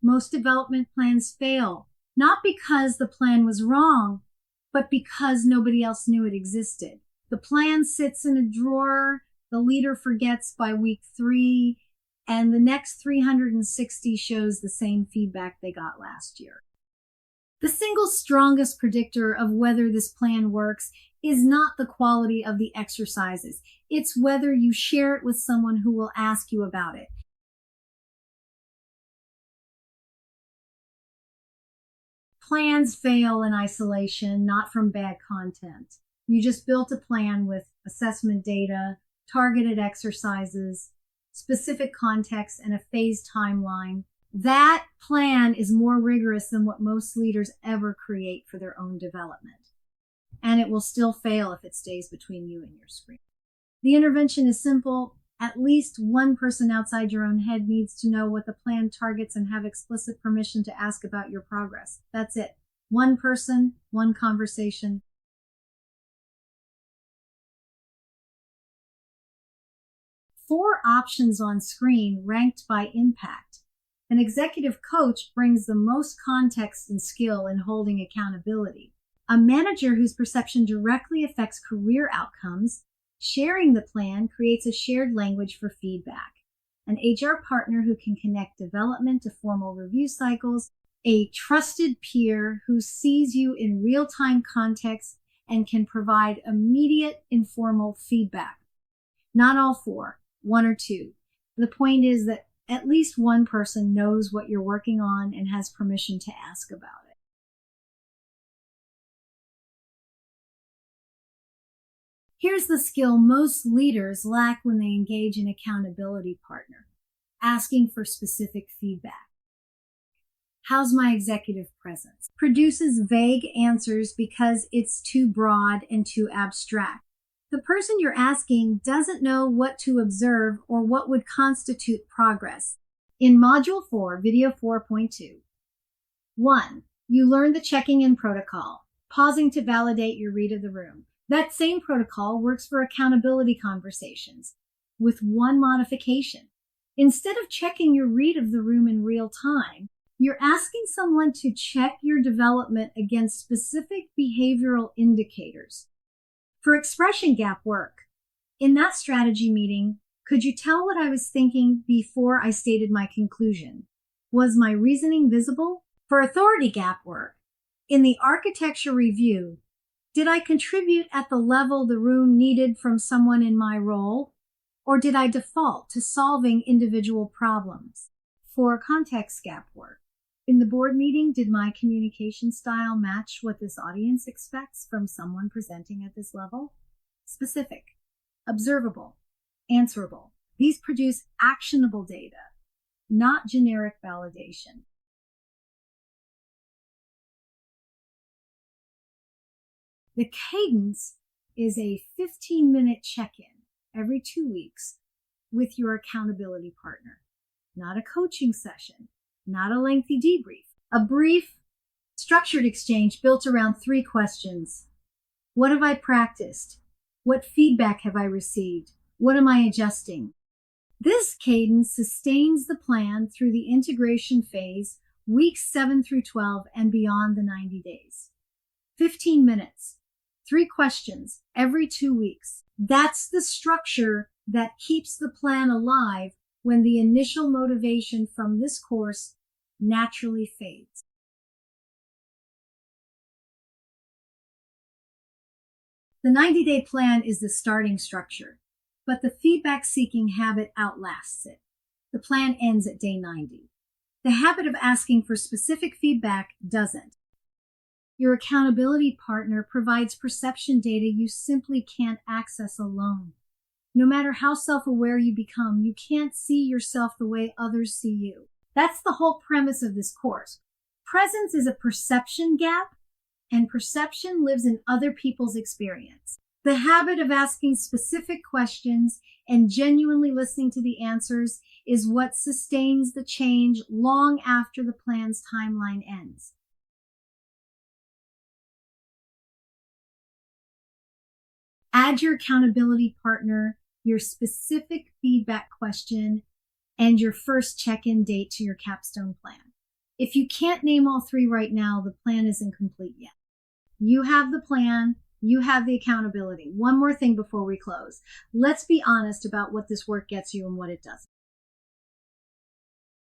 Most development plans fail, not because the plan was wrong, but because nobody else knew it existed. The plan sits in a drawer, the leader forgets by week 3, and the next 360 shows the same feedback they got last year. The single strongest predictor of whether this plan works is not the quality of the exercises. It's whether you share it with someone who will ask you about it. Plans fail in isolation, not from bad content. You just built a plan with assessment data, targeted exercises, specific context, and a phased timeline. That plan is more rigorous than what most leaders ever create for their own development. And it will still fail if it stays between you and your screen. The intervention is simple. At least one person outside your own head needs to know what the plan targets and have explicit permission to ask about your progress. That's it. One person, one conversation. Four options on screen ranked by impact. An executive coach brings the most context and skill in holding accountability. A manager whose perception directly affects career outcomes. Sharing the plan creates a shared language for feedback. An HR partner who can connect development to formal review cycles. A trusted peer who sees you in real-time context and can provide immediate informal feedback. Not all four, one or two. The point is that at least one person knows what you're working on and has permission to ask about it. Here's the skill most leaders lack when they engage an accountability partner: asking for specific feedback. How's my executive presence? Produces vague answers because it's too broad and too abstract. The person you're asking doesn't know what to observe or what would constitute progress. In Module 4, Video 4.2, 1. You learn the checking-in protocol, pausing to validate your read of the room. That same protocol works for accountability conversations, with one modification. Instead of checking your read of the room in real time, you're asking someone to check your development against specific behavioral indicators. For expression gap work, in that strategy meeting, could you tell what I was thinking before I stated my conclusion? Was my reasoning visible? For authority gap work, in the architecture review, did I contribute at the level the room needed from someone in my role, or did I default to solving individual problems? For context gap work, in the board meeting, did my communication style match what this audience expects from someone presenting at this level? Specific, observable, answerable. These produce actionable data, not generic validation. The cadence is a 15-minute check-in every 2 weeks with your accountability partner, not a coaching session. Not a lengthy debrief. A brief, structured exchange built around 3 questions. What have I practiced? What feedback have I received? What am I adjusting? This cadence sustains the plan through the integration phase, weeks 7 through 12, and beyond the 90 days. 15 minutes, 3 questions every 2 weeks. That's the structure that keeps the plan alive when the initial motivation from this course naturally fades. The 90-day plan is the starting structure, but the feedback-seeking habit outlasts it. The plan ends at day 90. The habit of asking for specific feedback doesn't. Your accountability partner provides perception data you simply can't access alone. No matter how self-aware you become, you can't see yourself the way others see you. That's the whole premise of this course. Presence is a perception gap, and perception lives in other people's experience. The habit of asking specific questions and genuinely listening to the answers is what sustains the change long after the plan's timeline ends. Add your accountability partner, your specific feedback question, and your first check-in date to your capstone plan. If you can't name all three right now, the plan isn't complete yet. You have the plan, you have the accountability. One more thing before we close. Let's be honest about what this work gets you and what it doesn't.